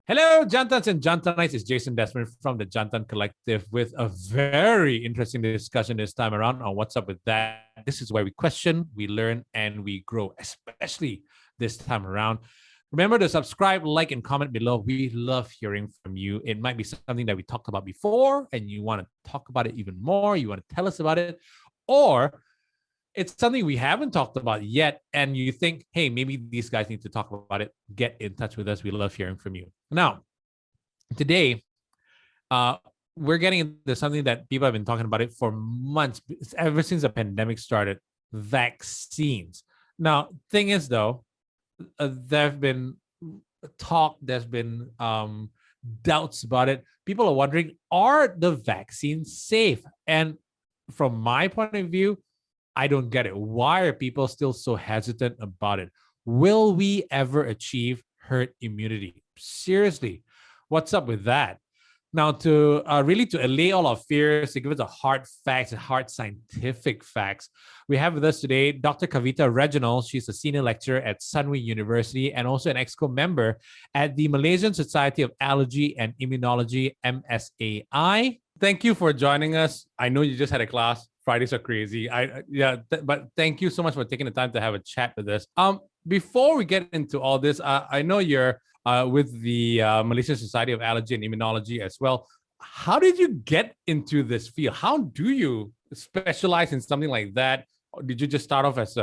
Hello, Jantans and Jantanites. It's Jason Desmond from the Jantan Collective with a very interesting discussion this time around on what's up with that. This is where we question, we learn, and we grow, especially this time around. Remember to subscribe, like, and comment below. We love hearing from you. It might be something that we talked about before and you want to talk about it even more. You want to tell us about it, or it's something we haven't talked about yet, and you think, hey, maybe these guys need to talk about it, get in touch with us. We love hearing from you. Now, today, uh, we're getting into something that people have been talking about it for months, ever since the pandemic started, vaccines. Now, thing is, though, there have been talk, there's been doubts about it. People are wondering, are the vaccines safe? And from my point of view, I don't get it. Why are people still so hesitant about it? Will we ever achieve herd immunity? Seriously, what's up with that? Now, to really to allay all our fears, to give us the hard facts and hard scientific facts, we have with us today Dr. Kavita Reginald. She's a senior lecturer at Sunway University and also an Exco member at the Malaysian Society of Allergy and Immunology, MSAI. Thank you for joining us. I know you just had a class. Fridays are crazy. But thank you so much for taking the time to have a chat with us. Before we get into all this, I know you're with the Malaysian Society of Allergy and Immunology as well. How did you get into this field? How do you specialize in something like that? Did you just start off as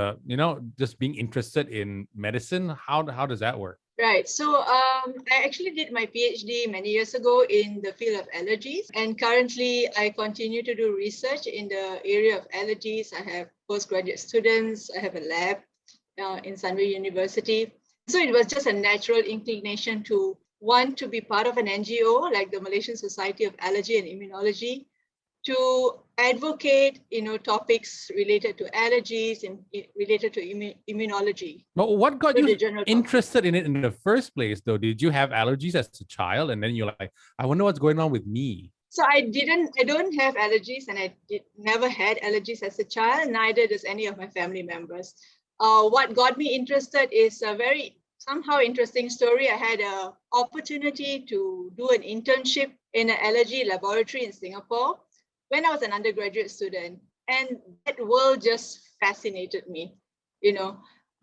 just being interested in medicine? How does that work? Right. So I actually did my PhD many years ago in the field of allergies. And currently, I continue to do research in the area of allergies. I have postgraduate students. I have a lab in Sunway University. So it was just a natural inclination to want to be part of an NGO like the Malaysian Society of Allergy and Immunology, to advocate, topics related to allergies and related to immunology. But what got you interested in it in the first place, though? Did you have allergies as a child, and then you're like, I wonder what's going on with me? So I don't have allergies, and I never had allergies as a child. Neither does any of my family members. What got me interested is a very somehow interesting story. I had an opportunity to do an internship in an allergy laboratory in Singapore when I was an undergraduate student, and that world just fascinated me.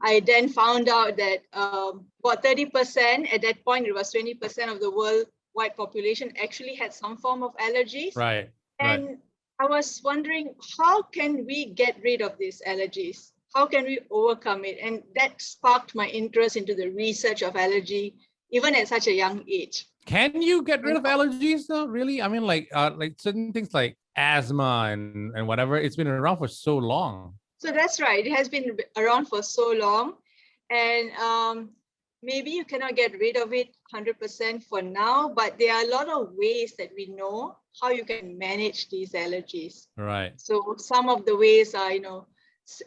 I then found out that about 30%, at that point, it was 20% of the worldwide population actually had some form of allergies. Right. And I was wondering, how can we get rid of these allergies? How can we overcome it? And that sparked my interest into the research of allergy, even at such a young age. Can you get rid of allergies though? Really? I mean, like certain things like asthma and whatever, it's been around for so long. So that's right. It has been around for so long. And maybe you cannot get rid of it 100% for now, but there are a lot of ways that we know how you can manage these allergies. Right. So some of the ways are,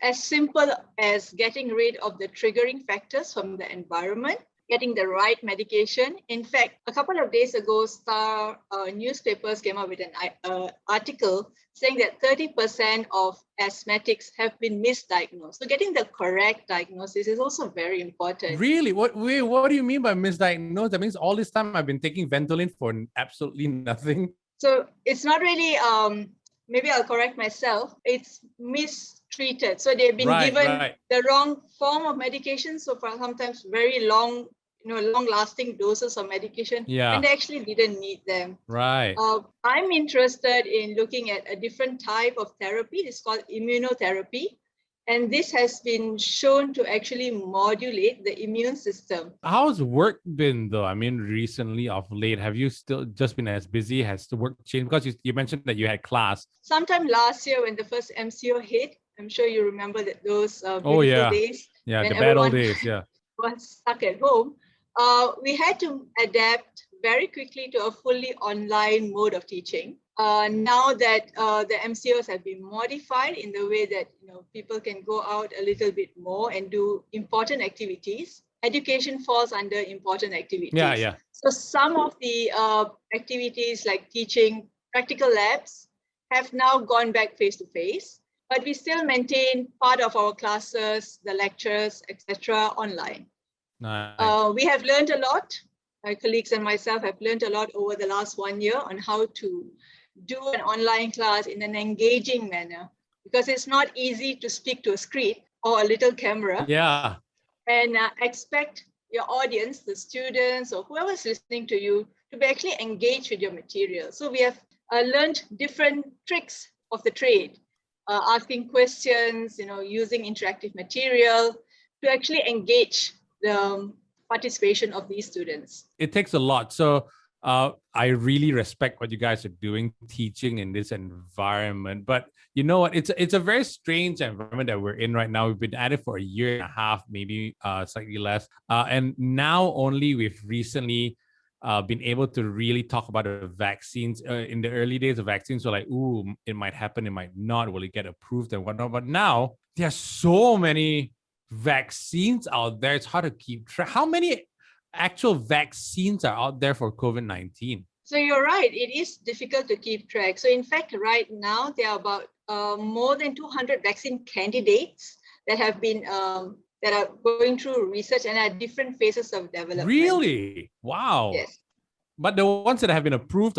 as simple as getting rid of the triggering factors from the environment, getting the right medication. In fact, a couple of days ago, Star newspapers came up with an article saying that 30% of asthmatics have been misdiagnosed. So getting the correct diagnosis is also very important. Really? What do you mean by misdiagnosed? That means all this time I've been taking Ventolin for absolutely nothing. So it's not really, maybe I'll correct myself, it's mistreated. So they've been given the wrong form of medication. So for sometimes very long, long-lasting doses of medication, and they actually didn't need them. Right. I'm interested in looking at a different type of therapy. It's called immunotherapy. And this has been shown to actually modulate the immune system. How's work been though? I mean, recently of late, have you still just been as busy? Has the work changed? Because you mentioned that you had class. Sometime last year when the first MCO hit, I'm sure you remember that those beautiful days. Yeah, the bad old days, was stuck at home. We had to adapt very quickly to a fully online mode of teaching. Now that the MCOs have been modified in the way that people can go out a little bit more and do important activities, education falls under important activities. Yeah. So some of the activities like teaching practical labs have now gone back face-to-face, but we still maintain part of our classes, the lectures, etc. online. Nice. We have learned a lot. my colleagues and myself have learned a lot over the last 1 year on how to do an online class in an engaging manner, because it's not easy to speak to a screen or a little camera. Yeah. And expect your audience, the students or whoever's listening to you, to be actually engaged with your material. So we have learned different tricks of the trade, asking questions, using interactive material to actually engage the participation of these students. It takes a lot. So I really respect what you guys are doing, teaching in this environment. But you know what? It's a very strange environment that we're in right now. We've been at it for a year and a half, maybe slightly less. And now only we've recently been able to really talk about the vaccines. In the early days of vaccines, we're like, ooh, it might happen, it might not. Will it get approved and whatnot? But now there's so many vaccines out there. It's hard to keep track. How many actual vaccines are out there for COVID-19? So you're right, it is difficult to keep track. So in fact, right now, there are about more than 200 vaccine candidates that have been, that are going through research and at different phases of development. Really? Wow. Yes. But the ones that have been approved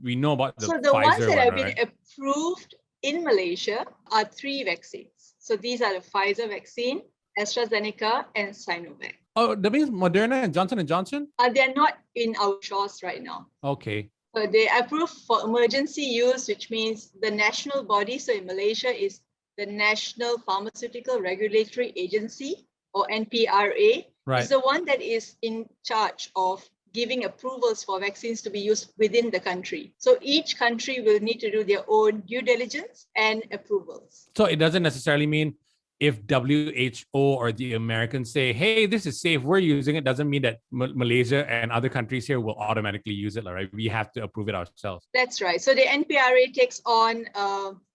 we know about the Pfizer one, So the ones that have right? been approved in Malaysia are 3 vaccines. So these are the Pfizer vaccine, AstraZeneca, and Cyanovac. Oh, that means Moderna and Johnson & Johnson? They're not in our shores right now. Okay. So they approved for emergency use, which means the national body, so in Malaysia is the National Pharmaceutical Regulatory Agency, or NPRA, Right. is the one that is in charge of giving approvals for vaccines to be used within the country. So each country will need to do their own due diligence and approvals. So it doesn't necessarily mean if WHO or the Americans say, hey, this is safe, we're using it, doesn't mean that Malaysia and other countries here will automatically use it, right? We have to approve it ourselves. That's right. So the NPRA takes on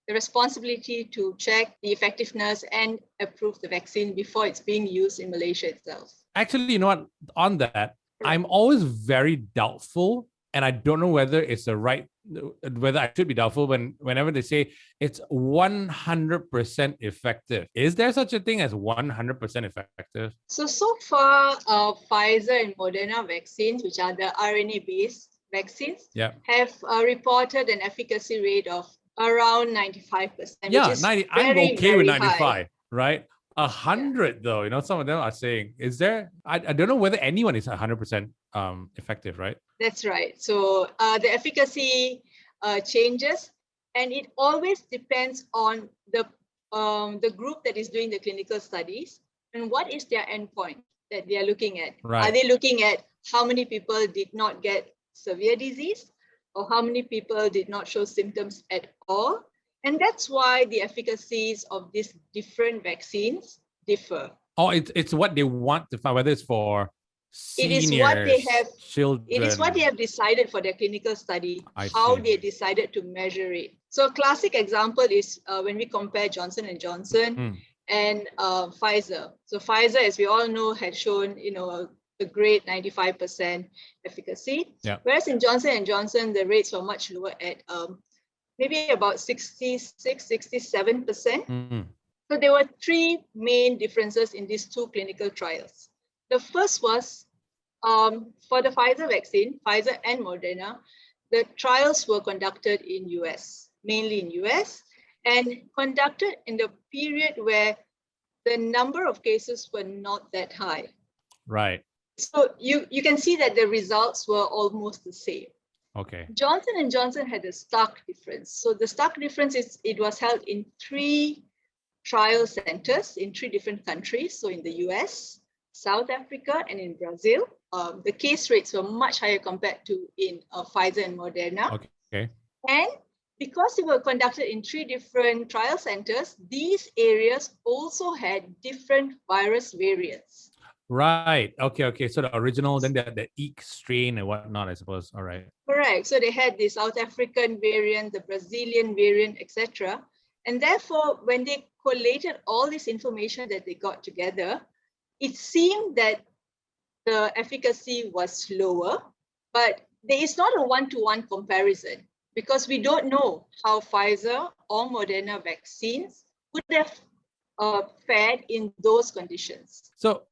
the responsibility to check the effectiveness and approve the vaccine before it's being used in Malaysia itself. Actually, you know what? On that, I'm always very doubtful, and I don't know whether it's whether I should be doubtful whenever they say it's 100% effective. Is there such a thing as 100% effective? So far, Pfizer and Moderna vaccines, which are the RNA-based vaccines, have reported an efficacy rate of around 95%. Yeah, which is 90. I'm okay with 95, right? 100 though, some of them are saying, is there? I don't know whether anyone is 100% effective, right? That's right. So the efficacy changes, and it always depends on the group that is doing the clinical studies and what is their endpoint that they are looking at. Right. Are they looking at how many people did not get severe disease, or how many people did not show symptoms at all? And that's why the efficacies of these different vaccines differ. Oh, it's what they want to find, whether it's for seniors, it is what they have, children. It is what they have decided for their clinical study, how they decided to measure it. So a classic example is when we compare Johnson & Johnson and Pfizer. So Pfizer, as we all know, had shown a great 95% efficacy. Yeah. Whereas in Johnson & Johnson, the rates were much lower at maybe about 66, 67%. So there were 3 main differences in these 2 clinical trials. The first was for the Pfizer vaccine, Pfizer and Moderna, the trials were conducted in US, mainly in US, and conducted in the period where the number of cases were not that high. Right. So you can see that the results were almost the same. Okay. Johnson & Johnson had a stark difference. So the stark difference is it was held in 3 trial centers in 3 different countries. So in the US, South Africa, and in Brazil. The case rates were much higher compared to in Pfizer and Moderna. Okay. And because they were conducted in 3 different trial centers, these areas also had different virus variants. Right. Okay. So the original, then the EEC strain and whatnot, I suppose. All right. Correct. So they had the South African variant, the Brazilian variant, etc. And therefore, when they collated all this information that they got together, it seemed that the efficacy was lower, but there is not a one-to-one comparison because we don't know how Pfizer or Moderna vaccines would have fared in those conditions. So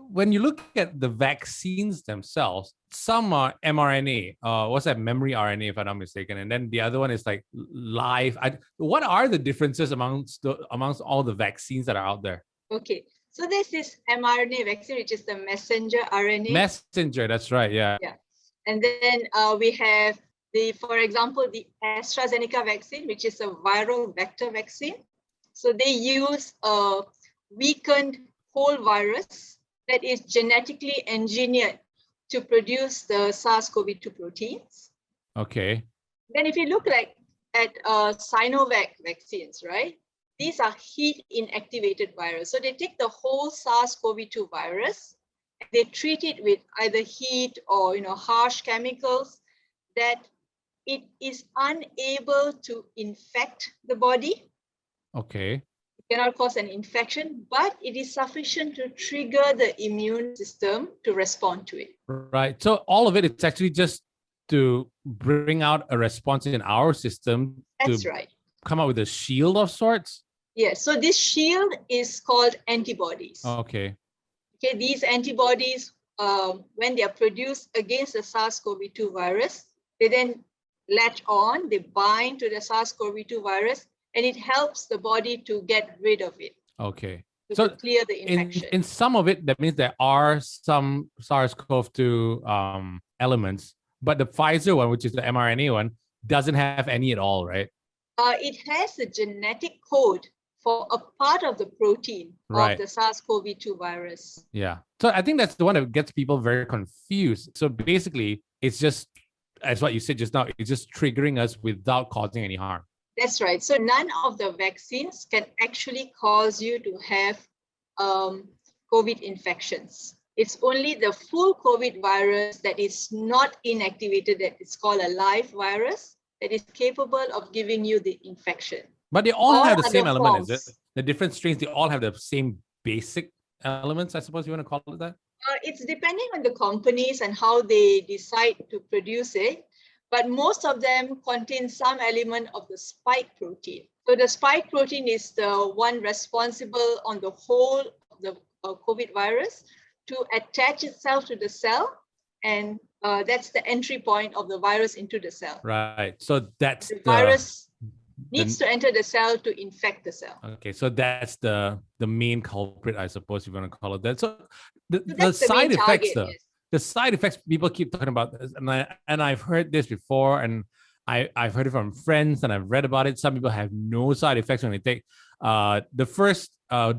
when you look at the vaccines themselves, some are mRNA. What's that? Memory RNA, if I'm not mistaken, and then the other one is like live. What are the differences amongst all the vaccines that are out there? Okay, so there's this mRNA vaccine, which is the messenger RNA. Messenger, that's right. Yeah. Yeah, and then we have for example, the AstraZeneca vaccine, which is a viral vector vaccine. So they use a weakened whole virus that is genetically engineered to produce the SARS-CoV-2 proteins. Okay. Then if you look at Cyanovac vaccines, right? These are heat inactivated virus. So they take the whole SARS-CoV-2 virus, and they treat it with either heat or harsh chemicals that it is unable to infect the body. Okay. It cannot cause an infection, but it is sufficient to trigger the immune system to respond to it. Right. So all of it's actually just to bring out a response in our system. That's right. Come up with a shield of sorts. Yes. So this shield is called antibodies. Okay. Okay. These antibodies, when they are produced against the SARS-CoV-2 virus, they then latch on, they bind to the SARS-CoV-2 virus, and it helps the body to get rid of it. Okay. To clear the infection. In some of it, that means there are some SARS-CoV-2 elements, but the Pfizer one, which is the mRNA one, doesn't have any at all, right? It has a genetic code for a part of the protein of the SARS-CoV-2 virus. Yeah. So I think that's the one that gets people very confused. So basically, it's just, as what you said just now, it's just triggering us without causing any harm. That's right. So none of the vaccines can actually cause you to have COVID infections. It's only the full COVID virus that is not inactivated, that is called a live virus, that is capable of giving you the infection. But they all have the same element, is it? The different strains, they all have the same basic elements, I suppose you want to call it that? It's depending on the companies and how they decide to produce it. But most of them contain some element of the spike protein. So the spike protein is the one responsible on the whole of the COVID virus to attach itself to the cell. And that's the entry point of the virus into the cell. Right. So that's the virus needs to enter the cell to infect the cell. Okay. So that's the main culprit, I suppose you want to call it that. So the side effects, though. Yes. The side effects, people keep talking about this, and I've heard this before, and I've heard it from friends, and I've read about it. Some people have no side effects when they take the first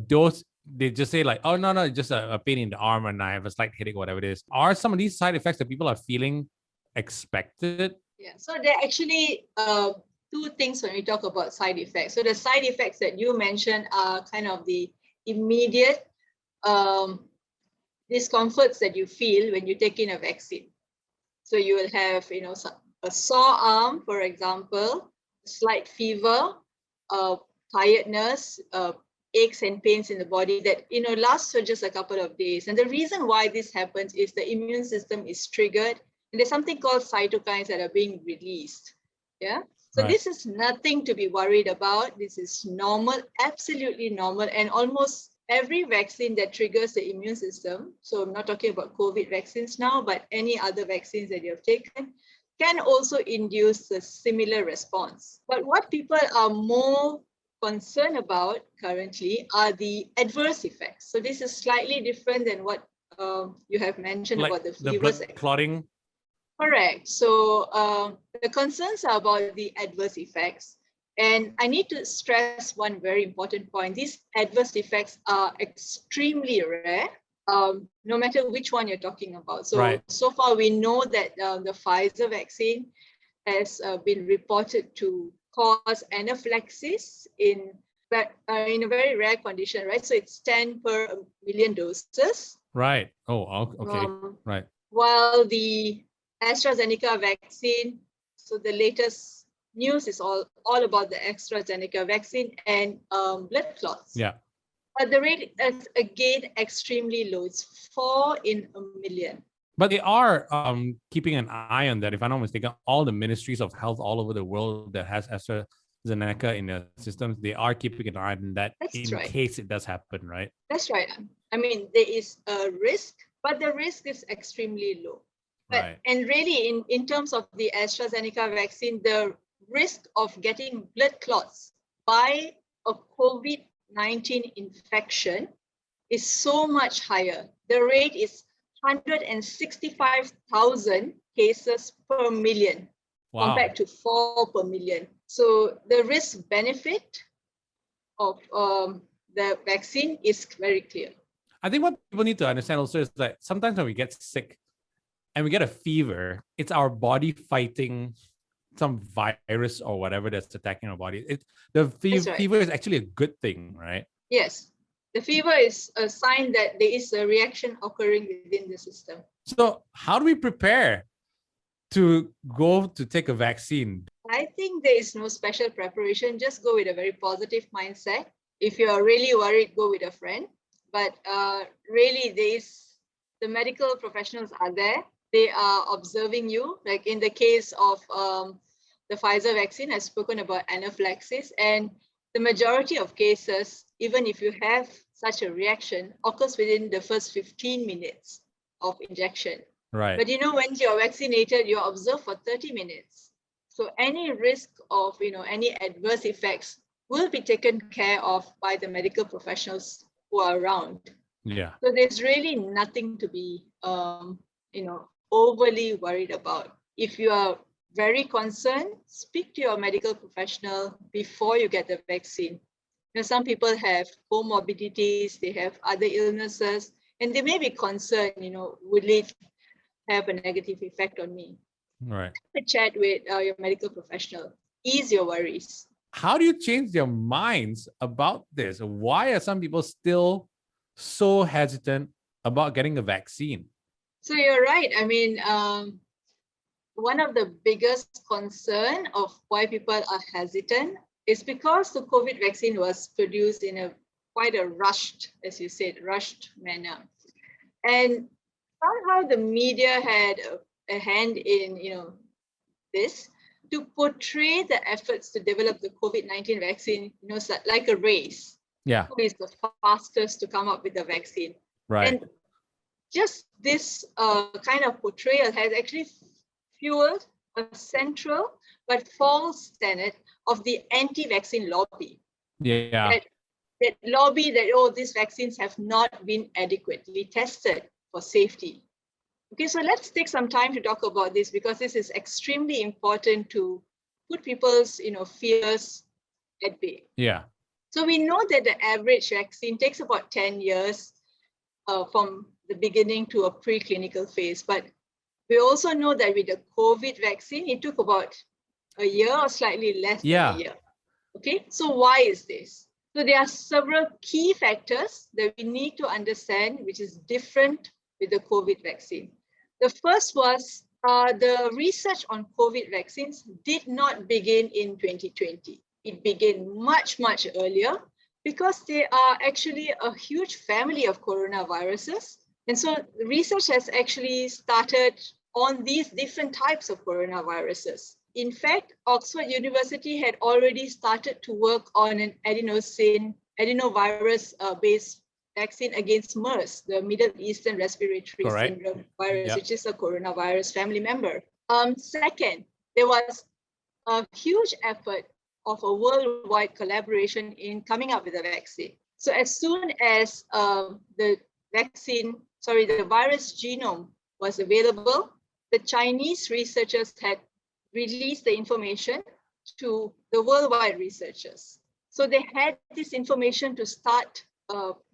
dose. They just say like, oh, no, just a pain in the arm, and I have a slight headache, whatever it is. Are some of these side effects that people are feeling expected? Yeah, so there are actually two things when we talk about side effects. So the side effects that you mentioned are kind of the immediate discomforts that you feel when you take in a vaccine. So you will have, a sore arm, for example, slight fever, tiredness, aches and pains in the body that, lasts for just a couple of days. And the reason why this happens is the immune system is triggered, and there's something called cytokines that are being released. Yeah. So This is nothing to be worried about. This is normal, absolutely normal, and almost every vaccine that triggers the immune system, so I'm not talking about COVID vaccines now, but any other vaccines that you have taken, can also induce a similar response. But what people are more concerned about currently are the adverse effects. So this is slightly different than what you have mentioned, like about the fevers. Blood clotting? Correct. So the concerns are about the adverse effects. And I need to stress one very important point. These adverse effects are extremely rare, no matter which one you're talking about. So, so far we know that the Pfizer vaccine has been reported to cause anaphylaxis in a very rare condition, right? So it's 10 per million doses. Right. Oh, okay. Right. While the AstraZeneca vaccine, so the latest news is all about the AstraZeneca vaccine and blood clots. Yeah. But the rate is again extremely low. It's 4 in a million. But they are keeping an eye on that. If I'm not mistaken, all the ministries of health all over the world that has AstraZeneca in their systems, they are keeping an eye on that That's in right. case it does happen, right? That's right. I mean, there is a risk, but the risk is extremely low. Right. And really, in terms of the AstraZeneca vaccine, the risk of getting blood clots by a COVID-19 infection is so much higher. The rate is 165,000 cases per million compared to 4 per million. So the risk benefit of the vaccine is very clear. I think what people need to understand also is that sometimes when we get sick and we get a fever, it's our body fighting some virus or whatever that's attacking our body. The fever is actually a good thing, right? Yes. The fever is a sign that there is a reaction occurring within the system. So how do we prepare to go to take a vaccine? I think there is no special preparation. Just go with a very positive mindset. If you're really worried, go with a friend. But really, the medical professionals are there. They are observing you. Like in the case of the Pfizer vaccine, I've spoken about anaphylaxis. And the majority of cases, even if you have such a reaction, occurs within the first 15 minutes of injection. Right. But when you're vaccinated, you're observed for 30 minutes. So any risk of any adverse effects will be taken care of by the medical professionals who are around. Yeah. So there's really nothing to be overly worried about. If you are very concerned, speak to your medical professional before you get the vaccine. Some people have comorbidities, they have other illnesses, and they may be concerned, will it have a negative effect on me? Right. Have a chat with your medical professional. Ease your worries. How do you change their minds about this? Why are some people still so hesitant about getting a vaccine? So you're right. I mean, one of the biggest concern of why people are hesitant is because the COVID vaccine was produced in quite a rushed, as you said, rushed manner. And somehow the media had a hand in, this to portray the efforts to develop the COVID-19 vaccine, like a race. Yeah. Who is the fastest to come up with the vaccine? Right. And just this kind of portrayal has actually fueled a central but false tenet of the anti-vaccine lobby. Yeah. That lobby that, these vaccines have not been adequately tested for safety. Okay, so let's take some time to talk about this because this is extremely important to put people's, fears at bay. Yeah. So we know that the average vaccine takes about 10 years from the beginning to a preclinical phase. But we also know that with the COVID vaccine, it took about a year or slightly less than a year. Okay, so why is this? So there are several key factors that we need to understand, which is different with the COVID vaccine. The first was the research on COVID vaccines did not begin in 2020. It began much, much earlier because there are actually a huge family of coronaviruses. And so the research has actually started on these different types of coronaviruses. In fact, Oxford University had already started to work on an adenovirus-based vaccine against MERS, the Middle Eastern Respiratory Syndrome virus, which is a coronavirus family member. Second, there was a huge effort of a worldwide collaboration in coming up with a vaccine. So as soon as the virus genome was available, the Chinese researchers had released the information to the worldwide researchers. So they had this information to start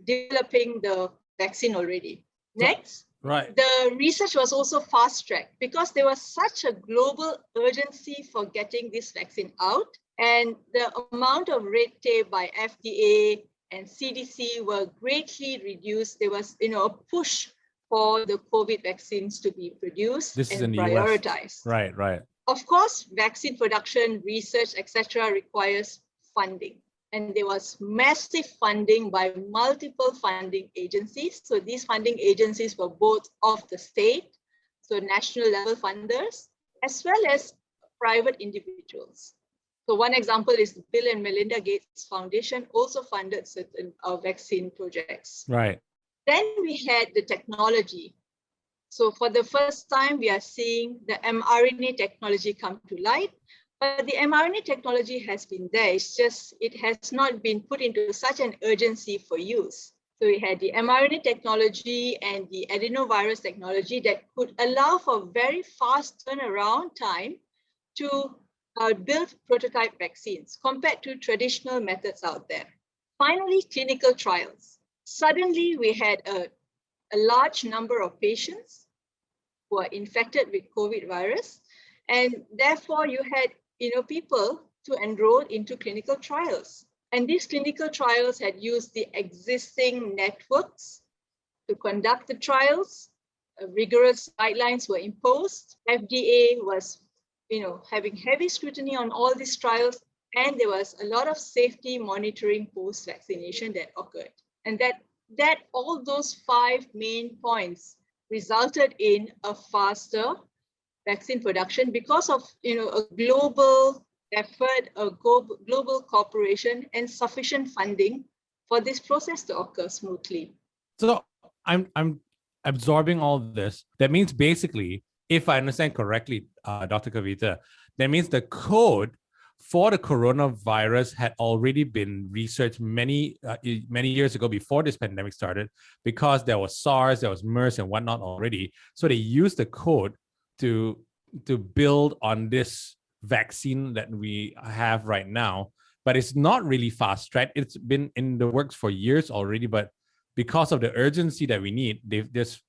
developing the vaccine already. Next, the research was also fast-tracked because there was such a global urgency for getting this vaccine out, and the amount of red tape by FDA and CDC were greatly reduced. There was, a push for the COVID vaccines to be produced and prioritized. Right. Of course, vaccine production, research, etc., requires funding. And there was massive funding by multiple funding agencies. So these funding agencies were both of the state, so national level funders, as well as private individuals. So one example is the Bill and Melinda Gates Foundation also funded certain vaccine projects. Right. Then we had the technology. So for the first time, we are seeing the mRNA technology come to light. But the mRNA technology has been there. It's just, it has not been put into such an urgency for use. So we had the mRNA technology and the adenovirus technology that could allow for very fast turnaround time to build prototype vaccines compared to traditional methods out there. Finally, clinical trials. Suddenly, we had a large number of patients who are infected with COVID virus, and therefore you had people to enroll into clinical trials. And these clinical trials had used the existing networks to conduct the trials. Rigorous guidelines were imposed. FDA was having heavy scrutiny on all these trials, and there was a lot of safety monitoring post-vaccination that occurred. And that all those 5 main points resulted in a faster vaccine production because of a global effort, a global cooperation, and sufficient funding for this process to occur smoothly. So I'm absorbing all this. That means basically, if I understand correctly, Dr. Kavita, that means the code for the coronavirus had already been researched many years ago before this pandemic started, because there was SARS, there was MERS and whatnot already. So they used the code to build on this vaccine that we have right now. But it's not really fast tracked. It's been in the works for years already, but because of the urgency that we need, they've just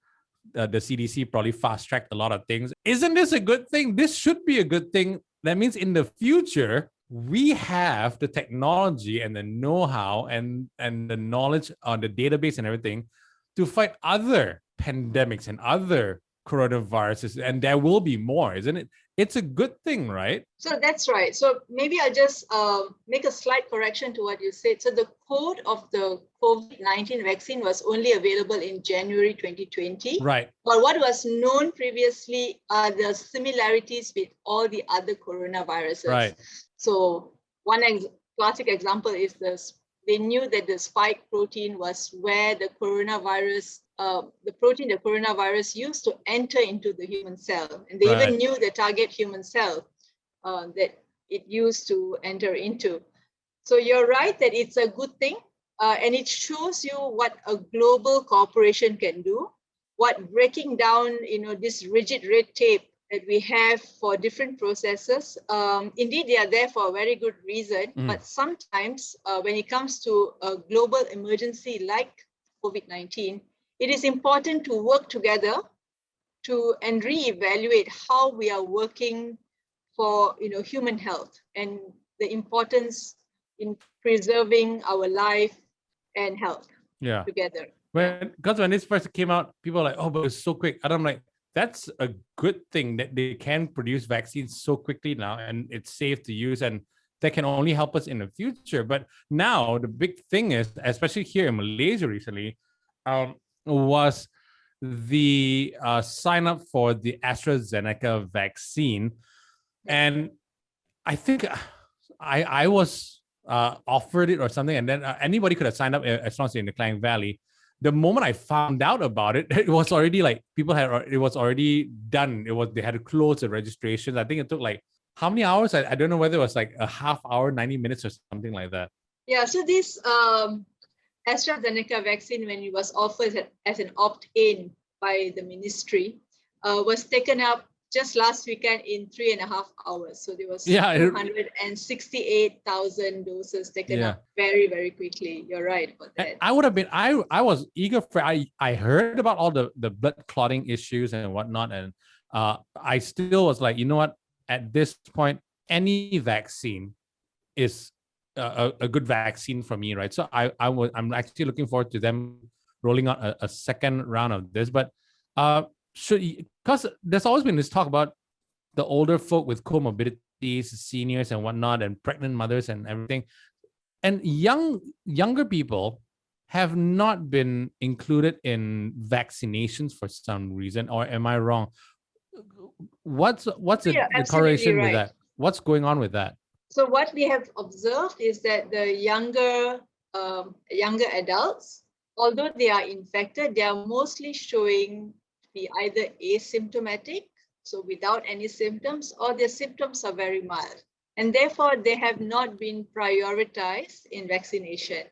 the CDC probably fast tracked a lot of things. Isn't this a good thing? This should be a good thing. That means in the future, we have the technology and the know-how and the knowledge on the database and everything to fight other pandemics and other coronaviruses, and there will be more, isn't it? It's a good thing, right? So that's right. So maybe I'll just make a slight correction to what you said. So the code of the COVID-19 vaccine was only available in January 2020. Right. But what was known previously are the similarities with all the other coronaviruses. Right. So one classic example is they knew that the spike protein was where the coronavirus, the protein the coronavirus used to enter into the human cell. And they even knew the target human cell that it used to enter into. So you're right that it's a good thing. And it shows you what a global cooperation can do, what breaking down, this rigid red tape that we have for different processes. Indeed, they are there for a very good reason, but sometimes when it comes to a global emergency like COVID-19, it is important to work together and reevaluate how we are working for human health and the importance in preserving our life and health together. Because when this first came out, people were like, oh, but it's so quick. And I'm like, that's a good thing that they can produce vaccines so quickly now, and it's safe to use, and that can only help us in the future. But now the big thing is, especially here in Malaysia recently, was the sign up for the AstraZeneca vaccine. And I think I was offered it or something, and then anybody could have signed up as long as they're in the Klang Valley. The moment I found out about it, it was already like it was already done. They had to close the registration. I think it took like how many hours? I don't know whether it was like a half hour, 90 minutes or something like that. Yeah, so this AstraZeneca vaccine, when it was offered as an opt-in by the ministry, was taken up just last weekend in 3.5 hours. So there was 268,000 doses taken up very, very quickly. You're right about that. I would have been, I was eager for, I heard about all the blood clotting issues and whatnot. And I still was like, you know what, at this point, any vaccine is a good vaccine for me, right? So I'm actually looking forward to them rolling out a second round of this. But because there's always been this talk about the older folk with comorbidities, seniors and whatnot, and pregnant mothers and everything. And younger people have not been included in vaccinations for some reason, or am I wrong? What's the correlation with that? What's going on with that? So what we have observed is that the younger adults, although they are infected, they are mostly showing to be either asymptomatic, so without any symptoms, or their symptoms are very mild. And therefore, they have not been prioritized in vaccination.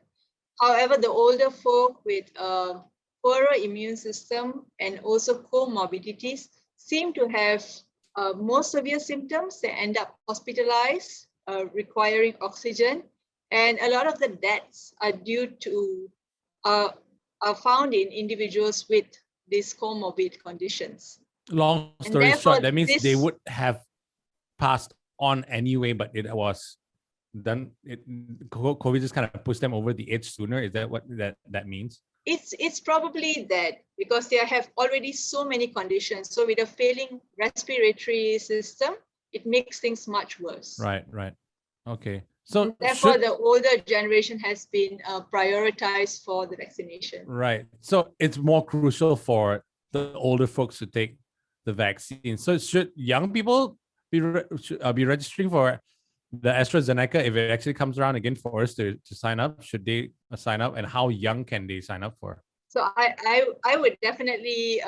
However, the older folk with a poorer immune system and also comorbidities seem to have more severe symptoms. They end up hospitalized, requiring oxygen, and a lot of the deaths are due to are found in individuals with these comorbid conditions. Long And story therefore, short, that means they this would have passed on anyway, but it was done. COVID just kind of pushed them over the edge sooner. Is that what that means? it's probably that because they have already so many conditions. So with a failing respiratory system, it makes things much worse. Right. Okay. So and therefore, the older generation has been prioritized for the vaccination. Right. So it's more crucial for the older folks to take the vaccine. So should young people be registering for the AstraZeneca if it actually comes around again for us to sign up? Should they sign up, and how young can they sign up for? So I would definitely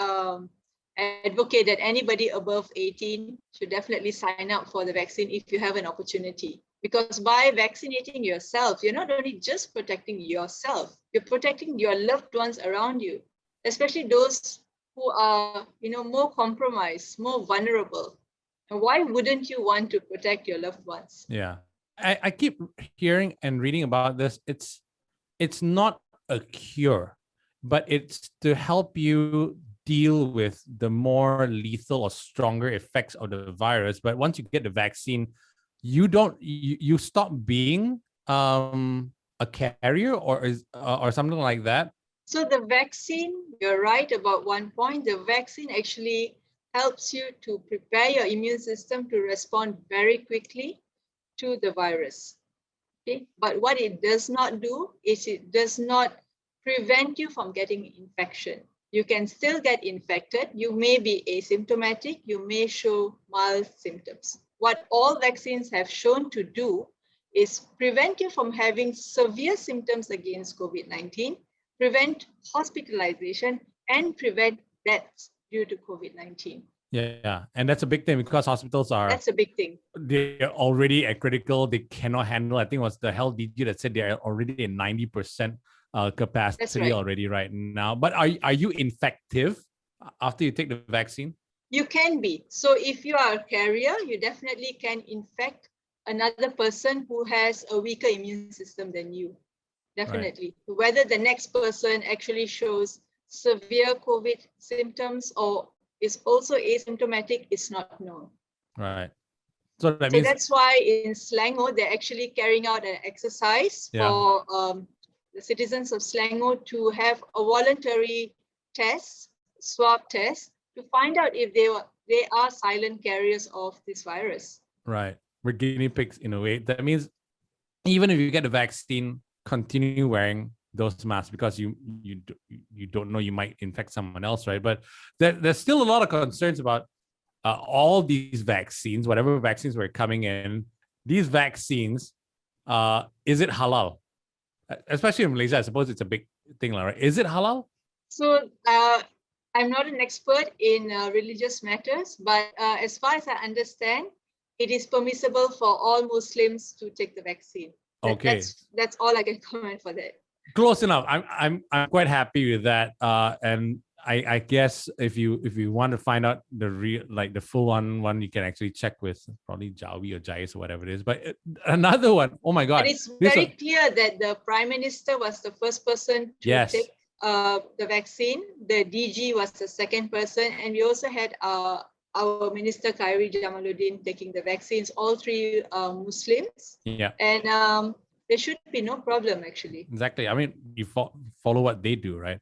advocate that anybody above 18 should definitely sign up for the vaccine if you have an opportunity. Because by vaccinating yourself, you're not only just protecting yourself, you're protecting your loved ones around you, especially those who are, more compromised, more vulnerable. And why wouldn't you want to protect your loved ones? Yeah. I keep hearing and reading about this. It's not a cure, but it's to help you deal with the more lethal or stronger effects of the virus. But once you get the vaccine, you stop being a carrier or something like that. So the vaccine, you're right about one point. The vaccine actually helps you to prepare your immune system to respond very quickly to the virus. Okay, but what it does not do is it does not prevent you from getting infection. You can still get infected. You may be asymptomatic. You may show mild symptoms. What all vaccines have shown to do is prevent you from having severe symptoms against COVID-19, prevent hospitalization, and prevent deaths due to COVID-19. Yeah. And that's a big thing because hospitals That's a big thing. They're already at critical. They cannot handle. I think it was the health DG that said they're already at 90% capacity already right now. But are you infective after you take the vaccine? You can be. So if you are a carrier, you definitely can infect another person who has a weaker immune system than you. Definitely. Right. Whether the next person actually shows severe COVID symptoms or is also asymptomatic is not known. Right. So that's why in Selangor, they're actually carrying out an exercise for the citizens of Selangor to have a voluntary test, swab test, to find out if they are silent carriers of this virus. Right. We're guinea pigs in a way. That means even if you get the vaccine, continue wearing those masks because you don't know, you might infect someone else, right? But there's still a lot of concerns about all these vaccines, whatever vaccines were coming in. These vaccines, is it halal? Especially in Malaysia, I suppose it's a big thing, right? Is it halal? So I'm not an expert in religious matters, but as far as I understand, it is permissible for all Muslims to take the vaccine. Okay, that's all I can comment for that. Close enough. I'm quite happy with that. And I guess if you want to find out the real, like the full one, you can actually check with probably Jawi or Jais or whatever it is. But another one, oh my God. And it's very clear that the Prime Minister was the first person to take the vaccine. The DG was the second person. And we also had our Minister Khairi Jamaluddin taking the vaccines, all three Muslims. Yeah. And there should be no problem, actually. Exactly. I mean, you follow what they do, right?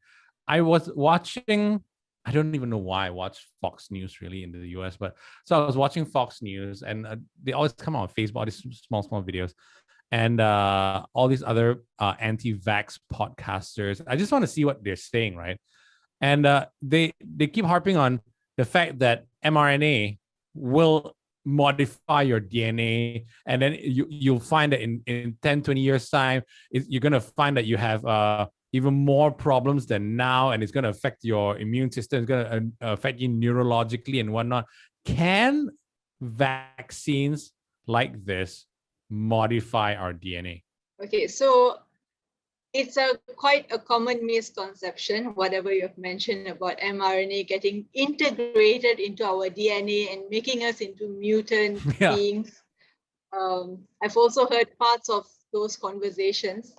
I was watching, I don't even know why I watch Fox News really in the US, but so I was watching Fox News and they always come on Facebook, all these small videos, and all these other anti-vax podcasters. I just want to see what they're saying, right? And they keep harping on the fact that mRNA will modify your DNA, and then you'll find that in 10, 20 years time, you're going to find that you have even more problems than now, and it's going to affect your immune system, it's going to affect you neurologically and whatnot. Can vaccines like this modify our DNA? Okay, so it's quite a common misconception, whatever you've mentioned about mRNA getting integrated into our DNA and making us into mutant beings. I've also heard parts of those conversations.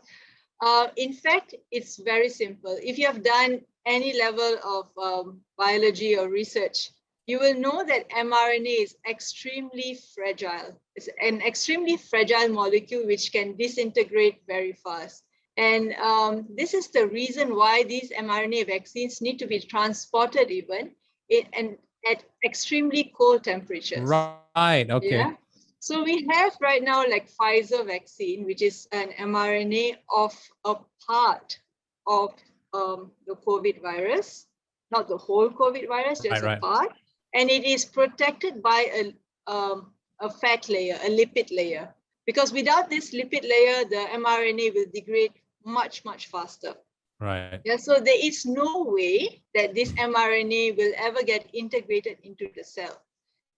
In fact, it's very simple. If you have done any level of biology or research, you will know that mRNA is extremely fragile. It's an extremely fragile molecule which can disintegrate very fast. And this is the reason why these mRNA vaccines need to be transported even and at extremely cold temperatures. Right, okay. Yeah? So we have right now like Pfizer vaccine, which is an mRNA of a part of the COVID virus, not the whole COVID virus, just a part. And it is protected by a fat layer, a lipid layer. Because without this lipid layer, the mRNA will degrade much, much faster. Right. Yeah, so there is no way that this mRNA will ever get integrated into the cell,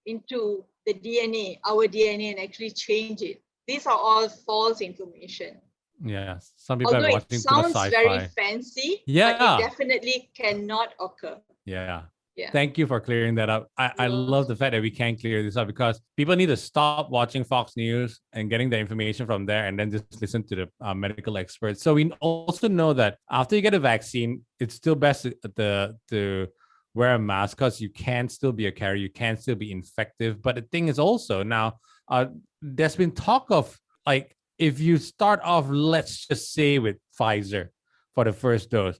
into the DNA, our DNA, and actually change it. These are all false information. Yeah, some people Although are watching too much sci-fi. It sounds very fancy, but it definitely cannot occur. Yeah. Thank you for clearing that up. I love the fact that we can clear this up, because people need to stop watching Fox News and getting the information from there and then just listen to the medical experts. So we also know that after you get a vaccine, it's still best to wear a mask, because you can still be a carrier, you can still be infective. But the thing is also now, there's been talk of like, if you start off, let's just say with Pfizer for the first dose,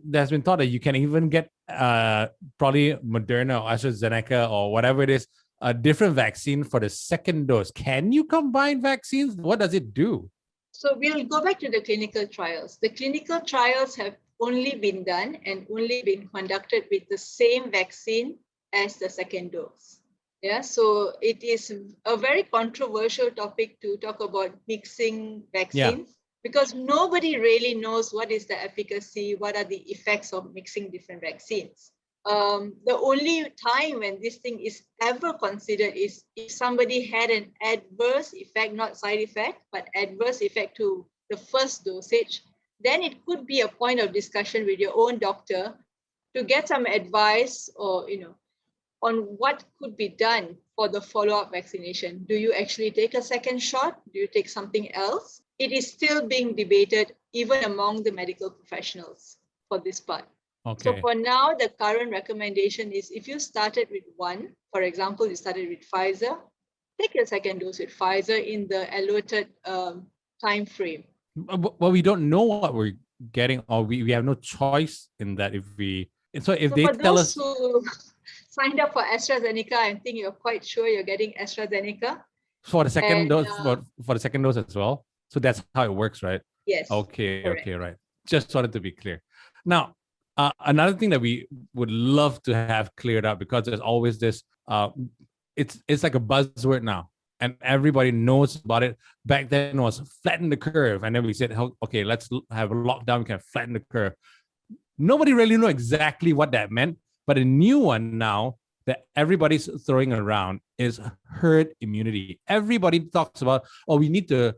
there's been thought that you can even get probably Moderna or AstraZeneca or whatever it is, a different vaccine for the second dose. Can you combine vaccines? What does it do? So we'll go back to the clinical trials. The clinical trials have only been done and only been conducted with the same vaccine as the second dose. Yeah, so it is a very controversial topic to talk about mixing vaccines, because nobody really knows what is the efficacy, what are the effects of mixing different vaccines. The only time when this thing is ever considered is if somebody had an adverse effect, not side effect, but adverse effect to the first dosage, then it could be a point of discussion with your own doctor to get some advice or, on what could be done for the follow-up vaccination. Do you actually take a second shot? Do you take something else? It is still being debated even among the medical professionals for this part. Okay. So for now, the current recommendation is if you started with one, for example, you started with Pfizer, take your second dose with Pfizer in the allotted time frame. Well, we don't know what we're getting, or we have no choice in that. If they tell us, who signed up for AstraZeneca, I think you're quite sure you're getting AstraZeneca for the second dose, for the second dose as well. So that's how it works, right? Yes. Okay. Correct. Okay. Right. Just wanted to be clear. Now, another thing that we would love to have cleared up, because there's always this. It's like a buzzword now, and everybody knows about it. Back then, it was flatten the curve, and then we said, okay, let's have a lockdown. We can flatten the curve. Nobody really knew exactly what that meant. But a new one now that everybody's throwing around is herd immunity. Everybody talks about, we need to,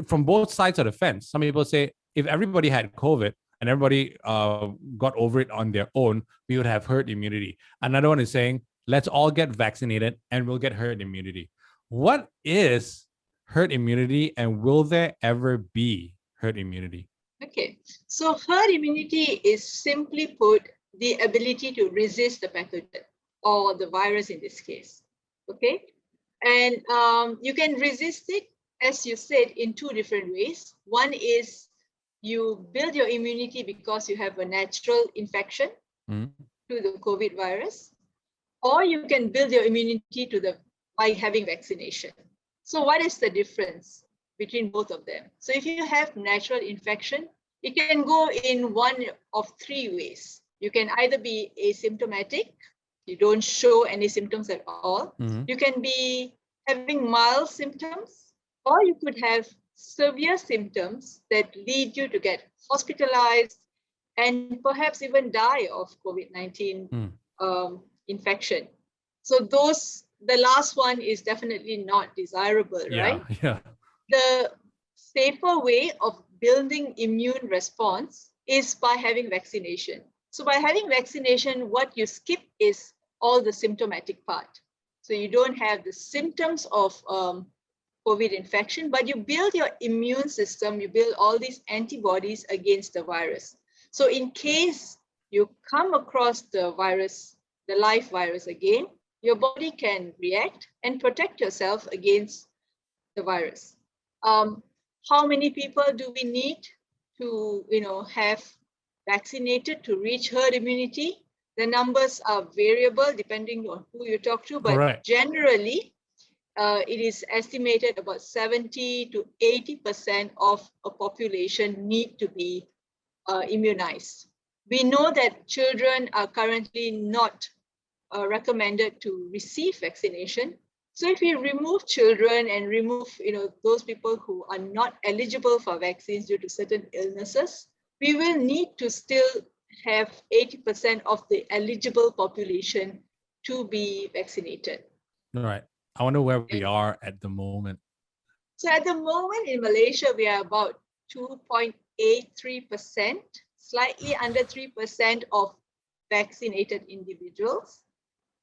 from both sides of the fence. Some people say if everybody had COVID and everybody got over it on their own, we would have herd immunity. Another one is saying, let's all get vaccinated and we'll get herd immunity. What is herd immunity, and will there ever be herd immunity? Okay, so herd immunity is simply put the ability to resist the pathogen or the virus in this case, okay? And you can resist it, as you said, in two different ways. One is you build your immunity because you have a natural infection to the COVID virus, or you can build your immunity by having vaccination. So what is the difference between both of them? So if you have natural infection, it can go in one of three ways. You can either be asymptomatic, you don't show any symptoms at all. Mm-hmm. You can be having mild symptoms, or you could have severe symptoms that lead you to get hospitalized and perhaps even die of COVID-19 infection. So the last one is definitely not desirable, right? Yeah. The safer way of building immune response is by having vaccination. So by having vaccination, what you skip is all the symptomatic part. So you don't have the symptoms of COVID infection, but you build your immune system, you build all these antibodies against the virus. So in case you come across the virus, the live virus again, your body can react and protect yourself against the virus. How many people do we need to have vaccinated to reach herd immunity? The numbers are variable depending on who you talk to, but generally, it is estimated about 70 to 80% of a population need to be immunized. We know that children are currently not recommended to receive vaccination. So if we remove children and remove those people who are not eligible for vaccines due to certain illnesses, we will need to still have 80% of the eligible population to be vaccinated. All right. I wonder where we are at the moment. So at the moment in Malaysia, we are about 2.83%, slightly under 3% of vaccinated individuals.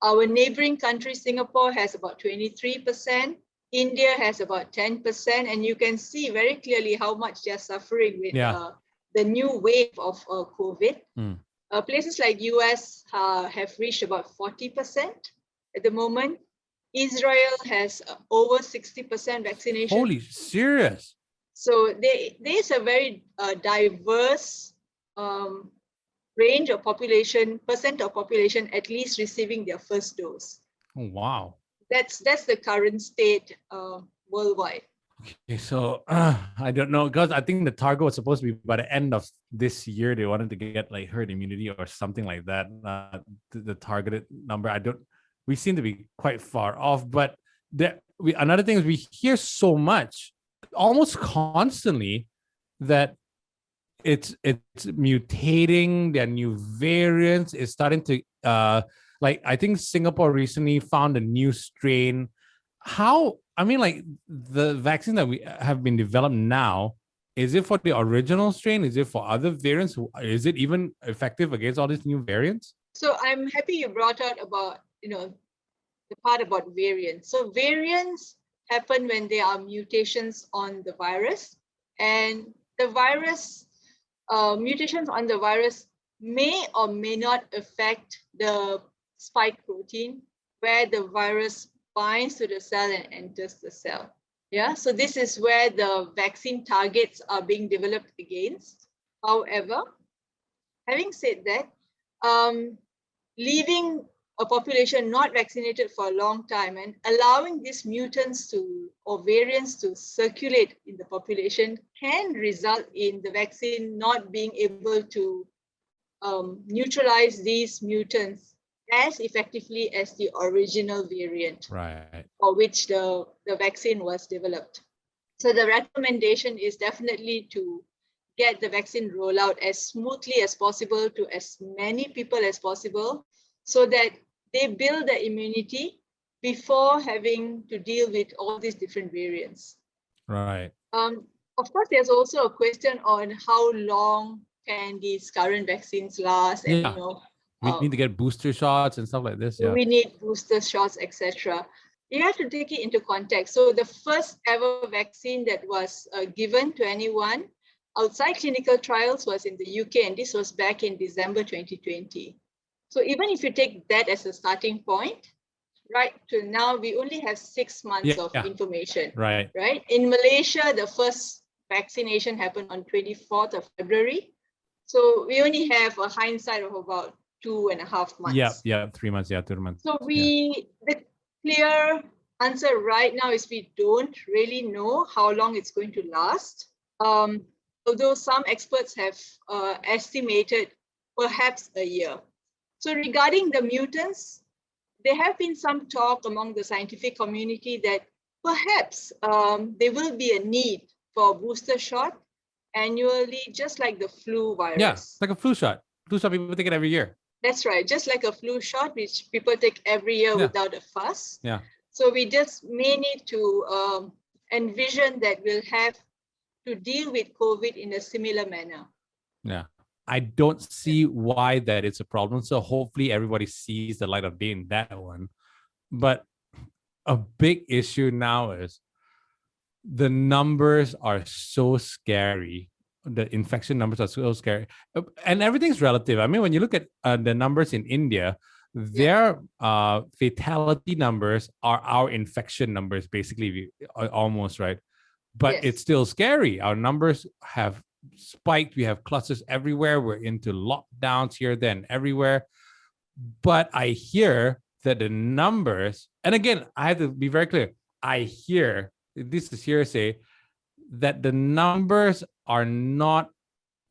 Our neighboring country, Singapore, has about 23%. India has about 10%. And you can see very clearly how much they're suffering with the new wave of COVID. Places like US have reached about 40% at the moment. Israel has over 60% vaccination. Holy, serious? So there's a very diverse range of population, percent of population at least receiving their first dose. Oh, wow. That's the current state worldwide. Okay, so I don't know, because I think the target was supposed to be by the end of this year. They wanted to get like herd immunity or something like that. The targeted number, we seem to be quite far off. But another thing is we hear so much, almost constantly, that it's mutating. There are new variants. It's starting to like I think Singapore recently found a new strain. Like the vaccine that we have been developed now, is it for the original strain? Is it for other variants? Is it even effective against all these new variants? So I'm happy you brought out about the part about variants. So variants happen when there are mutations on the virus, and the virus mutations on the virus may or may not affect the spike protein where the virus binds to the cell and enters the cell. Yeah, so this is where the vaccine targets are being developed against. However, having said that, leaving a population not vaccinated for a long time and allowing these mutants or variants to circulate in the population can result in the vaccine not being able to neutralize these mutants as effectively as the original variant, right, for which the vaccine was developed. So the recommendation is definitely to get the vaccine rollout as smoothly as possible to as many people as possible, so that they build the immunity before having to deal with all these different variants. Right. Of course, there's also a question on how long can these current vaccines last, and we need to get booster shots and stuff like this. Yeah, we need booster shots, etc. You have to take it into context. So the first ever vaccine that was given to anyone outside clinical trials was in the UK, and this was back in December 2020. So even if you take that as a starting point, right to now, we only have 6 months of information. Right. In Malaysia, the first vaccination happened on 24th of February. So we only have a hindsight of about 2.5 months. Yeah, 3 months. Yeah, 2 months. So the clear answer right now is we don't really know how long it's going to last. Although some experts have estimated perhaps a year. So regarding the mutants, there have been some talk among the scientific community that perhaps there will be a need for a booster shot annually, just like the flu virus. Yeah, like a flu shot. Flu shot, people take it every year. That's right, just like a flu shot, which people take every year without a fuss. Yeah. So we just may need to envision that we'll have to deal with COVID in a similar manner. Yeah. I don't see why that is a problem. So hopefully everybody sees the light of day in that one. But a big issue now is the numbers are so scary. The infection numbers are so scary. And everything's relative. I mean, when you look at the numbers in India, their fatality numbers are our infection numbers, basically, almost, right? But it's still scary. Our numbers have spiked. We have clusters everywhere. We're into lockdowns here, then everywhere. But I hear that the numbers, and again, I have to be very clear. I hear, this is hearsay, that the numbers are not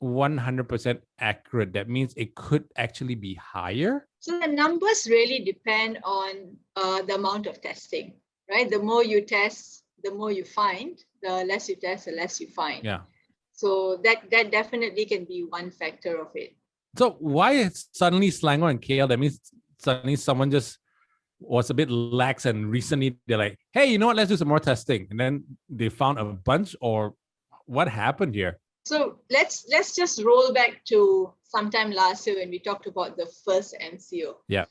100% accurate. That means it could actually be higher. So the numbers really depend on the amount of testing, right? The more you test, the more you find. The less you test, the less you find. Yeah. So that definitely can be one factor of it. So why suddenly Selangor and KL? That means suddenly someone just was a bit lax, and recently they're like, hey, you know what? Let's do some more testing. And then they found a bunch, or what happened here? So let's just roll back to sometime last year when we talked about the first MCO. Yeah.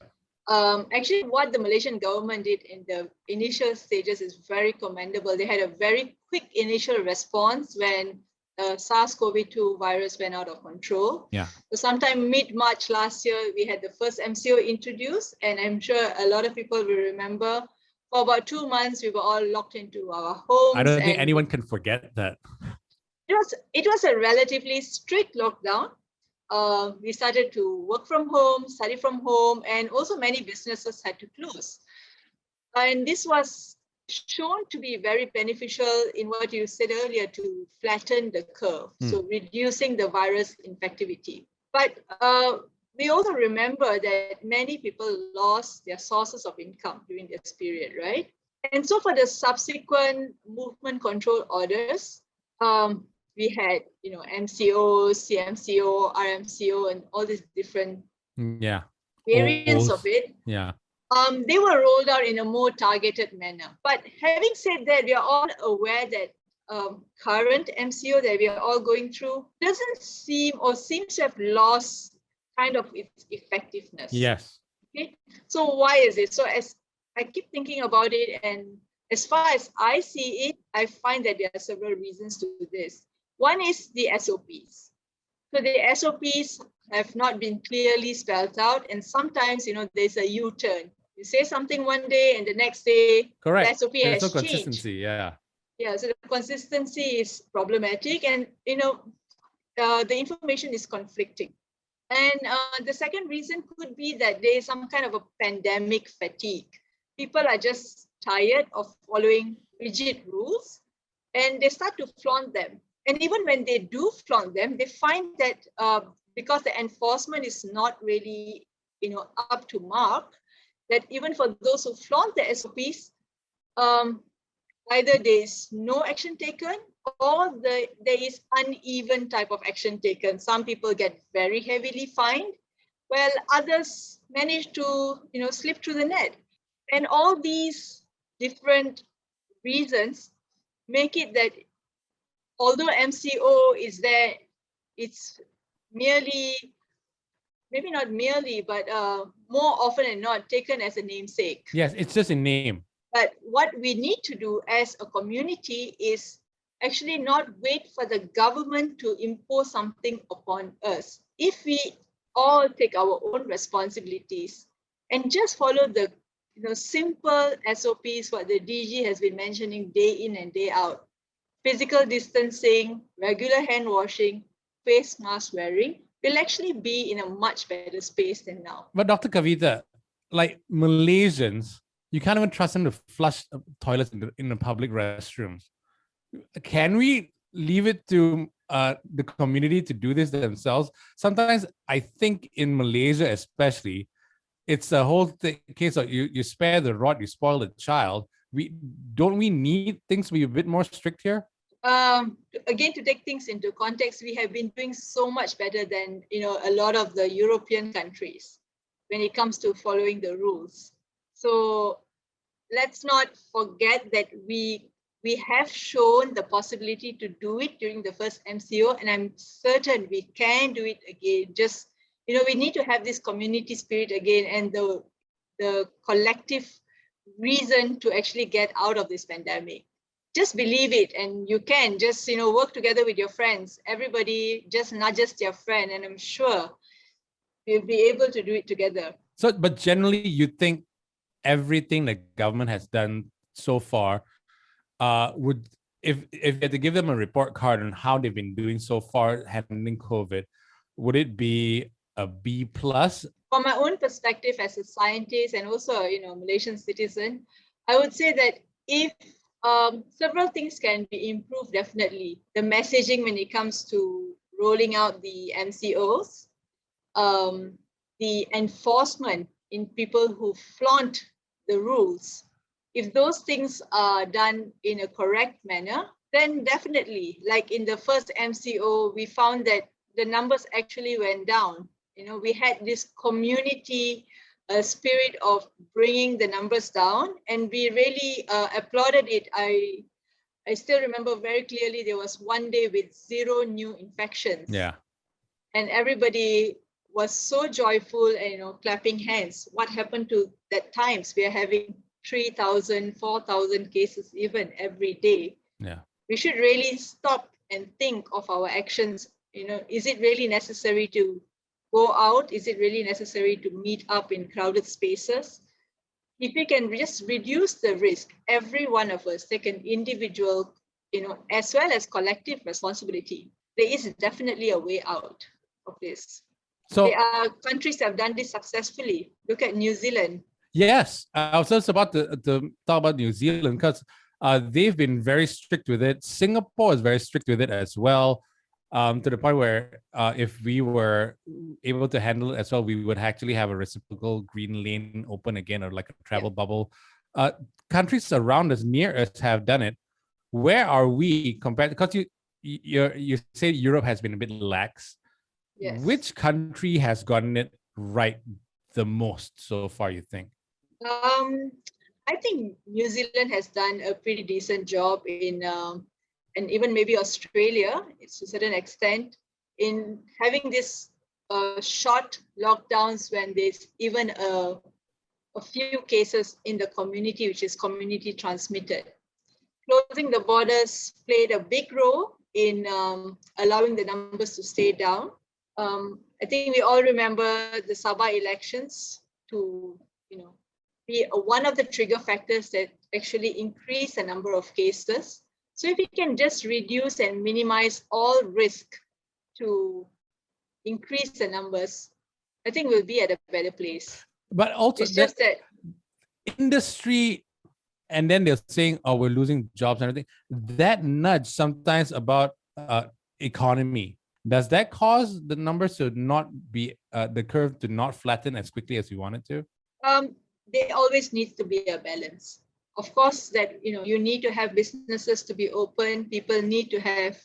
Actually, what the Malaysian government did in the initial stages is very commendable. They had a very quick initial response when the SARS-CoV-2 virus went out of control. Yeah. So sometime mid-March last year, we had the first MCO introduced, and I'm sure a lot of people will remember. For about 2 months, we were all locked into our homes. I don't think anyone can forget that. It was a relatively strict lockdown. We started to work from home, study from home, and also many businesses had to close. And this was shown to be very beneficial in what you said earlier, to flatten the curve, so reducing the virus infectivity. But we also remember that many people lost their sources of income during this period, right? And so for the subsequent movement control orders, we had, MCO, CMCO, RMCO, and all these different variants of it. Yeah. They were rolled out in a more targeted manner. But having said that, we are all aware that current MCO that we are all going through doesn't seem, or seems to have lost kind of its effectiveness. Yes. Okay. So why is it? So as I keep thinking about it, and as far as I see it, I find that there are several reasons to this. One is the SOPs. So the SOPs have not been clearly spelled out, and sometimes, there's a U-turn. You say something one day, and the next day, correct, the SOP there's has no changed. Consistency. Yeah. So the consistency is problematic, and the information is conflicting. And the second reason could be that there is some kind of a pandemic fatigue. People are just tired of following rigid rules, and they start to flaunt them. And even when they do flaunt them, they find that because the enforcement is not really, up to mark, that even for those who flaunt the SOPs, either there is no action taken, or there is uneven type of action taken. Some people get very heavily fined, while others manage to, slip through the net. And all these different reasons make it that although MCO is there, it's merely, maybe not merely, but more often than not taken as a namesake. Yes, it's just a name. But what we need to do as a community is actually not wait for the government to impose something upon us. If we all take our own responsibilities and just follow the simple SOPs, what the DG has been mentioning day in and day out: physical distancing, regular hand washing, face mask wearing, will actually be in a much better space than now. But Dr. Kavita, like Malaysians, you can't even trust them to flush toilets in the public restrooms. Can we leave it to the community to do this themselves? Sometimes I think in Malaysia especially, it's a whole case of you spare the rod, you spoil the child. We need things to be a bit more strict here. Again, to take things into context, we have been doing so much better than a lot of the European countries when it comes to following the rules. So let's not forget that we have shown the possibility to do it during the first MCO, and I'm certain we can do it again. Just we need to have this community spirit again, and the collective reason to actually get out of this pandemic. Just believe it, and you can just work together with your friends. Everybody just nudges their friend, and I'm sure we'll be able to do it together. So, but generally, you think everything the government has done so far would, if you had to give them a report card on how they've been doing so far handling COVID, would it be a B plus? From my own perspective as a scientist and also Malaysian citizen, I would say that if several things can be improved, definitely. The messaging when it comes to rolling out the MCOs, the enforcement in people who flaunt the rules. If those things are done in a correct manner, then definitely, like in the first MCO, we found that the numbers actually went down. We had this community spirit of bringing the numbers down, and we really applauded it. I still remember very clearly there was one day with 0 new infections. Yeah. And everybody was so joyful and clapping hands. What happened to that times? We are having 3,000, 4,000 cases even every day. Yeah. We should really stop and think of our actions. Is it really necessary to go out? Is it really necessary to meet up in crowded spaces? If we can just reduce the risk, every one of us take an individual, as well as collective responsibility, there is definitely a way out of this. So there are countries that have done this successfully. Look at New Zealand. Yes, I was just about to talk about New Zealand because they've been very strict with it. Singapore is very strict with it as well. To the point where if we were able to handle it as well, we would actually have a reciprocal green lane open again, or like a travel bubble. Countries around us, near us, have done it. Where are we compared? Because you say Europe has been a bit lax. Yes. Which country has gotten it right the most so far, you think? I think New Zealand has done a pretty decent job in and even maybe Australia, it's to a certain extent, in having this short lockdowns when there's even a few cases in the community, which is community transmitted. Closing the borders played a big role in allowing the numbers to stay down. I think we all remember the Sabah elections to, be one of the trigger factors that actually increase the number of cases. So if we can just reduce and minimize all risk to increase the numbers, I think we'll be at a better place. But also, it's just that industry, and then they're saying, "Oh, we're losing jobs and everything." That nudge sometimes about economy, does that cause the numbers to not be the curve to not flatten as quickly as we want it to? There always needs to be a balance. Of course, that you need to have businesses to be open. People need to have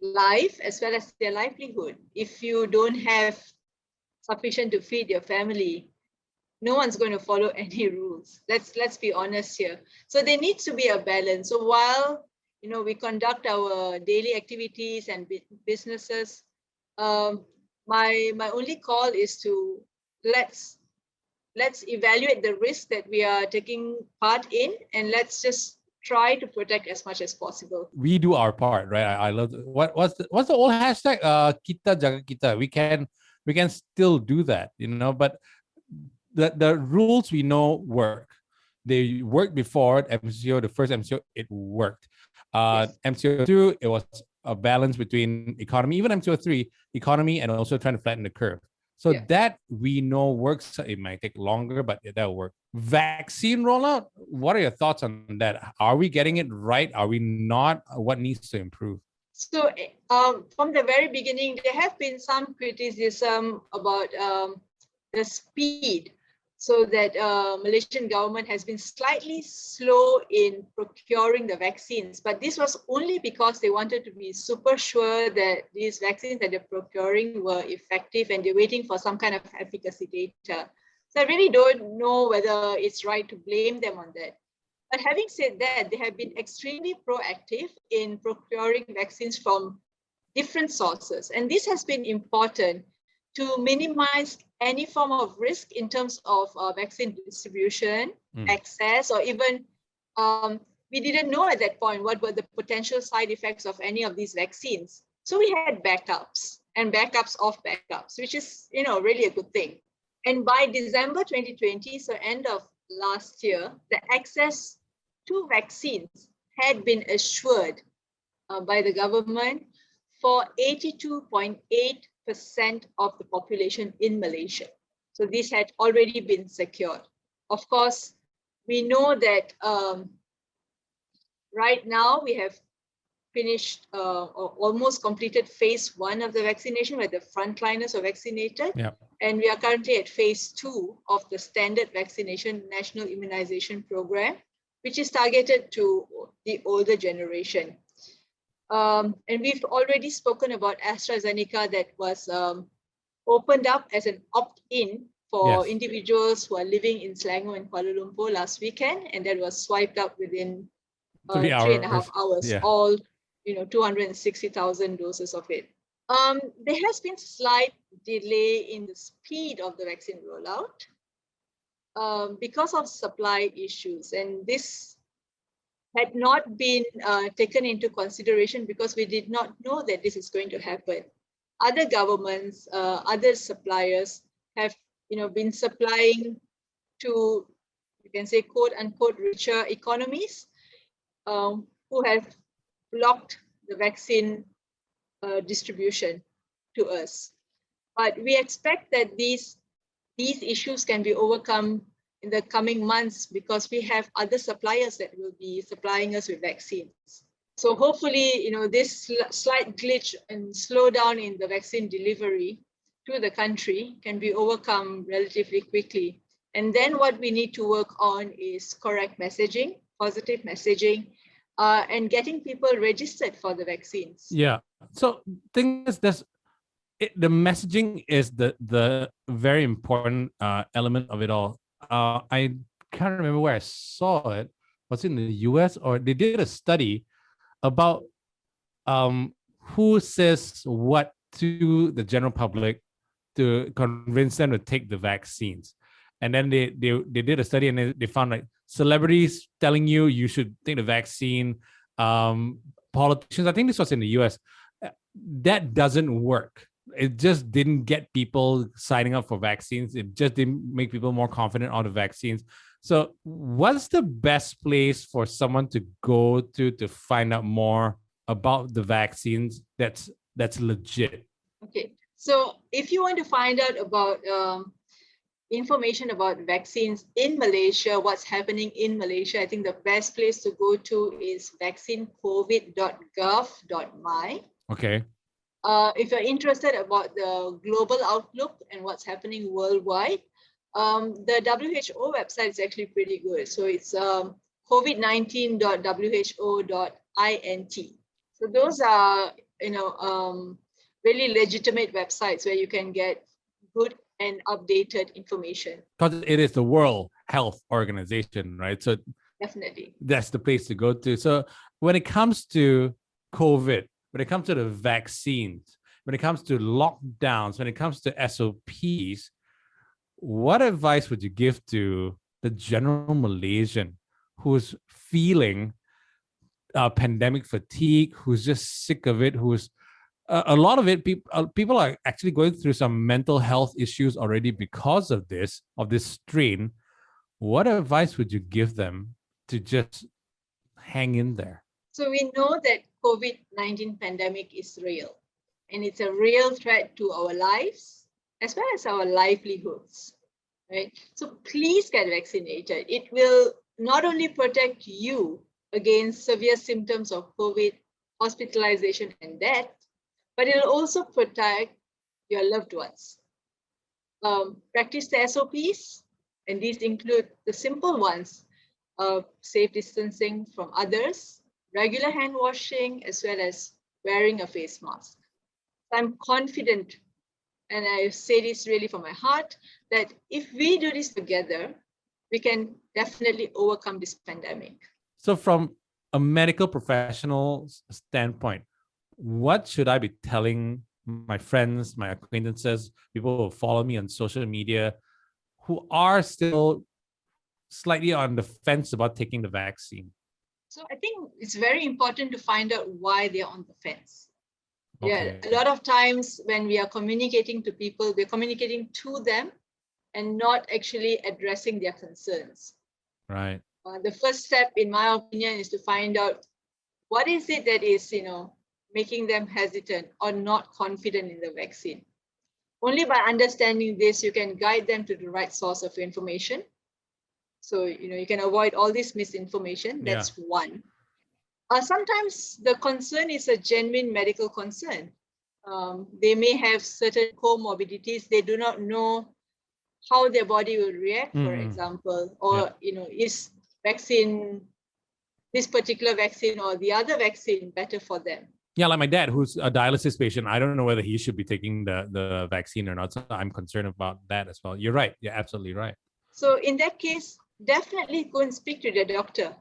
life as well as their livelihood. If you don't have sufficient to feed your family, no one's going to follow any rules. Let's be honest here. So there needs to be a balance. So while we conduct our daily activities and businesses, my only call is to let's evaluate the risk that we are taking part in, and let's just try to protect as much as possible. We do our part, right? I love what's the old hashtag? Kita jaga kita. We can still do that, but the rules we know work. They worked before MCO, the first MCO, it worked. Yes. MCO 2, it was a balance between economy, even MCO 3, economy, and also trying to flatten the curve. So that we know works. It might take longer, but that'll work. Vaccine rollout, what are your thoughts on that? Are we getting it right? Are we not? What needs to improve? So from the very beginning, there have been some criticism about the speed so that Malaysian government has been slightly slow in procuring the vaccines. But this was only because they wanted to be super sure that these vaccines that they're procuring were effective, and they're waiting for some kind of efficacy data. So I really don't know whether it's right to blame them on that. But having said that, they have been extremely proactive in procuring vaccines from different sources. And this has been important to minimize any form of risk in terms of vaccine distribution, access, or even we didn't know at that point what were the potential side effects of any of these vaccines. So we had backups and backups of backups, which is, really a good thing. And by December 2020, so end of last year, the access to vaccines had been assured by the government for 82.8% of the population in Malaysia. So this had already been secured. Of course, we know that right now we have finished or almost completed phase 1 of the vaccination, where the frontliners are vaccinated. Yeah. And we are currently at phase 2 of the standard vaccination national immunization program, which is targeted to the older generation. And we've already spoken about AstraZeneca that was opened up as an opt-in for individuals who are living in Selangor and Kuala Lumpur last weekend, and that was swiped up within 3.5 hours, all 260,000 doses of it. There has been slight delay in the speed of the vaccine rollout because of supply issues, and this had not been taken into consideration because we did not know that this is going to happen. Other governments, other suppliers have been supplying to, you can say, quote unquote, richer economies who have blocked the vaccine distribution to us. But we expect that these issues can be overcome in the coming months because we have other suppliers that will be supplying us with vaccines. So hopefully, this slight glitch and slowdown in the vaccine delivery to the country can be overcome relatively quickly. And then what we need to work on is correct messaging, positive messaging, and getting people registered for the vaccines. Yeah. So thing is, the messaging is the very important element of it all. I can't remember where I saw it. Was it in the US, or they did a study about who says what to the general public to convince them to take the vaccines. And then they did a study, and they found like celebrities telling you should take the vaccine, politicians. I think this was in the US. That doesn't work. It just didn't get people signing up for vaccines. It just didn't make people more confident on the vaccines. So what's the best place for someone to go to find out more about the vaccines that's legit? Okay, so if you want to find out about information about vaccines in Malaysia, what's happening in Malaysia, I think the best place to go to is vaccinecovid.gov.my. Okay. If you're interested about the global outlook and what's happening worldwide, the WHO website is actually pretty good. So it's covid19.who.int. So those are, really legitimate websites where you can get good and updated information. Because it is the World Health Organization, right? So definitely, that's the place to go to. So when it comes to COVID, when it comes to the vaccines, when it comes to lockdowns, when it comes to SOPs, what advice would you give to the general Malaysian who's feeling pandemic fatigue, who's just sick of it, who's a lot of it, people are actually going through some mental health issues already because of this strain. What advice would you give them to just hang in there? So we know that COVID-19 pandemic is real, and it's a real threat to our lives as well as our livelihoods, right? So please get vaccinated. It will not only protect you against severe symptoms of COVID, hospitalization and death, but it'll also protect your loved ones. Practice the SOPs, And these include the simple ones of safe distancing from others, regular hand washing, as well as wearing a face mask. I'm confident, and I say this really from my heart, that if we do this together, we can definitely overcome this pandemic. So from a medical professional standpoint, what should I be telling my friends, my acquaintances, people who follow me on social media, who are still slightly on the fence about taking the vaccine? So I think it's very important to find out why they're on the fence. Okay. Yeah, a lot of times when we are communicating to people, we're communicating to them and not actually addressing their concerns. Right. The first step, in my opinion, is to find out what is it that is, making them hesitant or not confident in the vaccine. Only by understanding this, you can guide them to the right source of information. So, you can avoid all this misinformation. That's one. Sometimes the concern is a genuine medical concern. They may have certain comorbidities. They do not know how their body will react, for example, or, is this particular vaccine or the other vaccine better for them? Yeah, like my dad, who's a dialysis patient, I don't know whether he should be taking the vaccine or not. So I'm concerned about that as well. You're right. You're absolutely right. So in that case, definitely go and speak to the doctor,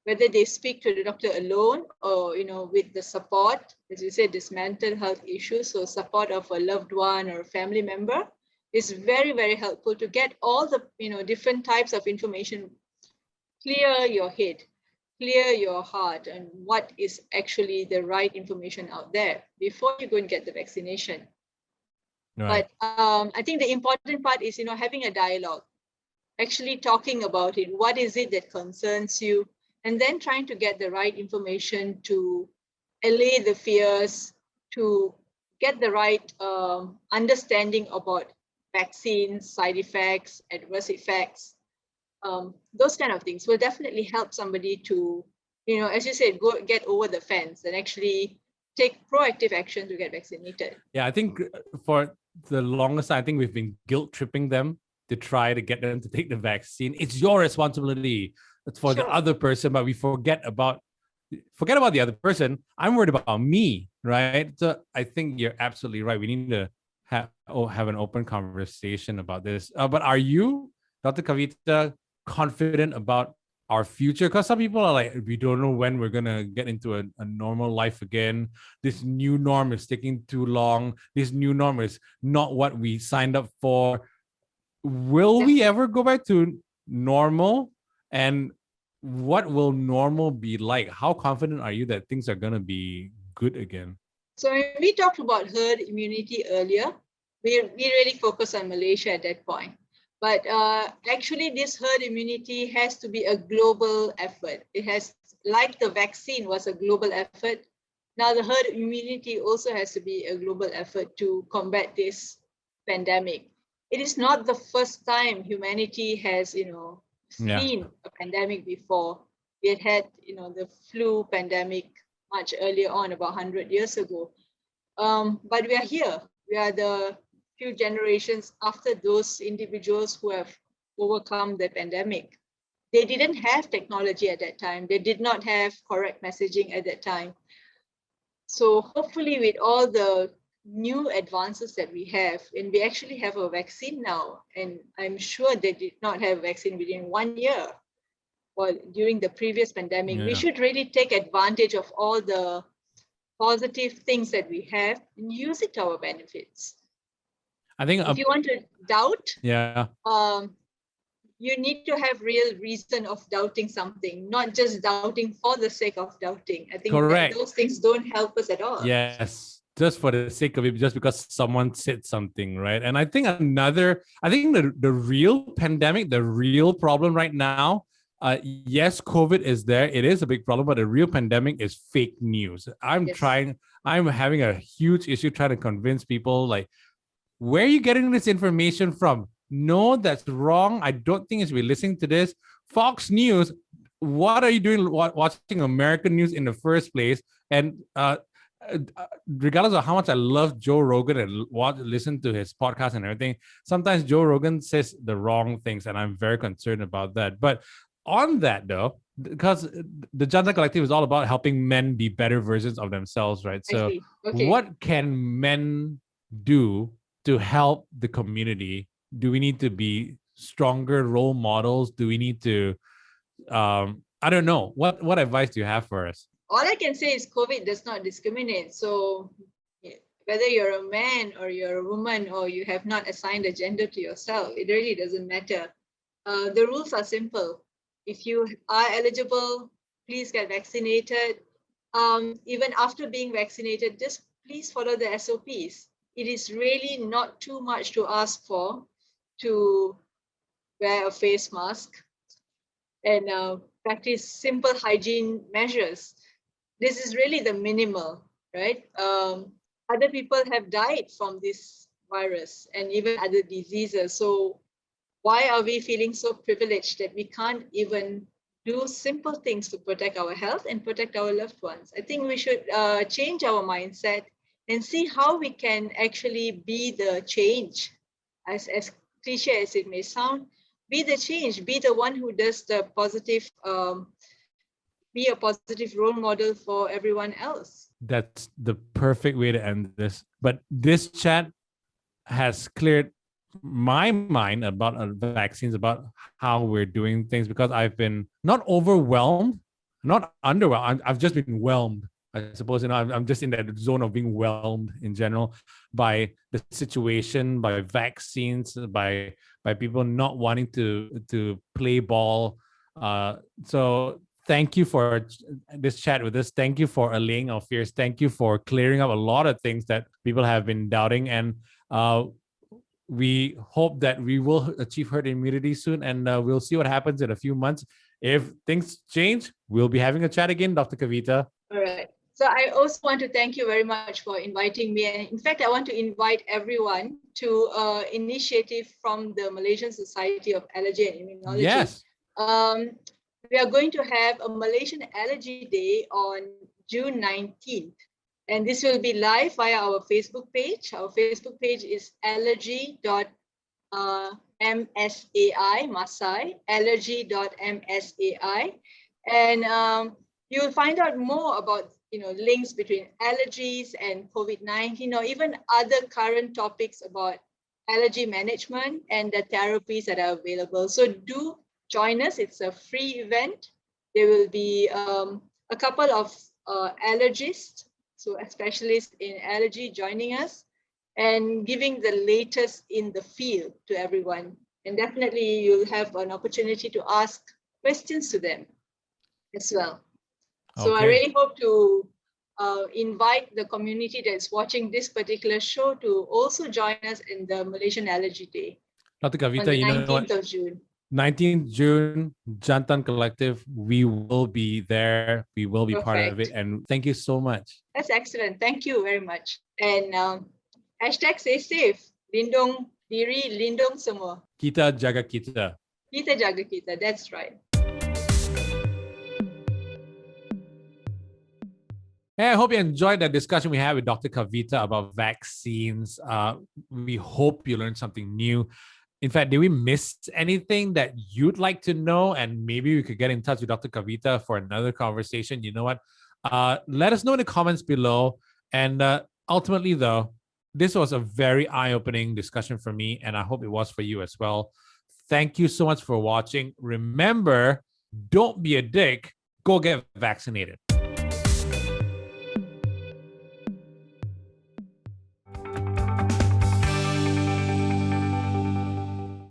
whether they speak to the doctor alone or, with the support, as you said, this mental health issue. So support of a loved one or a family member is very, very helpful to get all the, different types of information. Clear your head, clear your heart, and what is actually the right information out there before you go and get the vaccination. Right. But I think the important part is, having a dialogue, actually talking about it. What is it that concerns you? And then trying to get the right information to allay the fears, to get the right understanding about vaccines, side effects, adverse effects. Those kind of things will definitely help somebody to, as you said, get over the fence and actually take proactive action to get vaccinated. Yeah, I think for the longest, I think we've been guilt tripping them to try to get them to take the vaccine. It's your responsibility. It's for the other person, but we forget about the other person. I'm worried about me, right? So I think you're absolutely right. We need to have an open conversation about this. But are you, Dr. Kavita, confident about our future? Because some people are like, we don't know when we're gonna get into a normal life again. This new norm is taking too long. This new norm is not what we signed up for. Will we ever go back to normal? And what will normal be like? How confident are you that things are gonna be good again? So we talked about herd immunity earlier. We really focused on Malaysia at that point. But actually, this herd immunity has to be a global effort. It has, like the vaccine was a global effort, now the herd immunity also has to be a global effort to combat this pandemic. It is not the first time humanity has, seen a pandemic before. We had the flu pandemic much earlier on, about 100 years ago. But we are here. We are the few generations after those individuals who have overcome the pandemic. They didn't have technology at that time. They did not have correct messaging at that time. So hopefully with all the new advances that we have, and we actually have a vaccine now, and I'm sure they did not have a vaccine within 1 year or during the previous pandemic. We should really take advantage of all the positive things that we have and use it to our benefits. I think if you want to doubt, you need to have real reason of doubting something, not just doubting for the sake of doubting. I think that those things don't help us at all. Yes, just for the sake of it, just because someone said something, right? And I think the real pandemic, the real problem right now, yes, COVID is there. It is a big problem, but the real pandemic is fake news. I'm having a huge issue trying to convince people, like, where are you getting this information from? No, that's wrong. I don't think you should be listening to this. Fox News, what are you doing watching American news in the first place? And regardless of how much I love Joe Rogan and listen to his podcast and everything, sometimes Joe Rogan says the wrong things, and I'm very concerned about that. But on that though, because the Jantan Collective is all about helping men be better versions of themselves, right? I So see. Okay. what can men do to help the community? Do we need to be stronger role models? Do we need to I don't know. What advice do you have for us? All I can say is COVID does not discriminate. So whether you're a man or you're a woman or you have not assigned a gender to yourself, it really doesn't matter. The rules are simple. If you are eligible, please get vaccinated. Even after being vaccinated, just please follow the SOPs. It is really not too much to ask for to wear a face mask and practice simple hygiene measures. This is really the minimal, right? Other people have died from this virus and even other diseases. So why are we feeling so privileged that we can't even do simple things to protect our health and protect our loved ones? I think we should change our mindset and see how we can actually be the change. As cliche as it may sound, be the change, be the one who does the positive, be a positive role model for everyone else. That's the perfect way to end this. But this chat has cleared my mind about vaccines, about how we're doing things, because I've been not overwhelmed, not underwhelmed. I've just been whelmed. I suppose, I'm just in that zone of being whelmed in general by the situation, by vaccines, by people not wanting to play ball. So thank you for this chat with us. Thank you for allaying our fears. Thank you for clearing up a lot of things that people have been doubting. And we hope that we will achieve herd immunity soon, and we'll see what happens in a few months. If things change, we'll be having a chat again, Dr. Kavita. All right. So I also want to thank you very much for inviting me. And in fact, I want to invite everyone to an initiative from the Malaysian Society of Allergy and Immunology. Yes. We are going to have a Malaysian Allergy Day on June 19th. And this will be live via our Facebook page. Our Facebook page is allergy.msai, allergy.msai. And you will find out more about links between allergies and COVID-19, or even other current topics about allergy management and the therapies that are available. So do join us. It's a free event. There will be a couple of allergists, so a specialist in allergy, joining us and giving the latest in the field to everyone. And definitely you'll have an opportunity to ask questions to them as well. So I really hope to invite the community that's watching this particular show to also join us in the Malaysian Allergy Day. Dr. Kavita, on the 19th of June. 19th June, Jantan Collective, we will be there. We will be part of it. And thank you so much. That's excellent. Thank you very much. And hashtag stay safe. Lindung diri, lindung semua. Kita jaga kita. Kita jaga kita. That's right. Hey, I hope you enjoyed that discussion we had with Dr. Kavita about vaccines. We hope you learned something new. In fact, did we miss anything that you'd like to know? And maybe we could get in touch with Dr. Kavita for another conversation. You know what? Let us know in the comments below. And ultimately, though, this was a very eye-opening discussion for me, and I hope it was for you as well. Thank you so much for watching. Remember, don't be a dick. Go get vaccinated.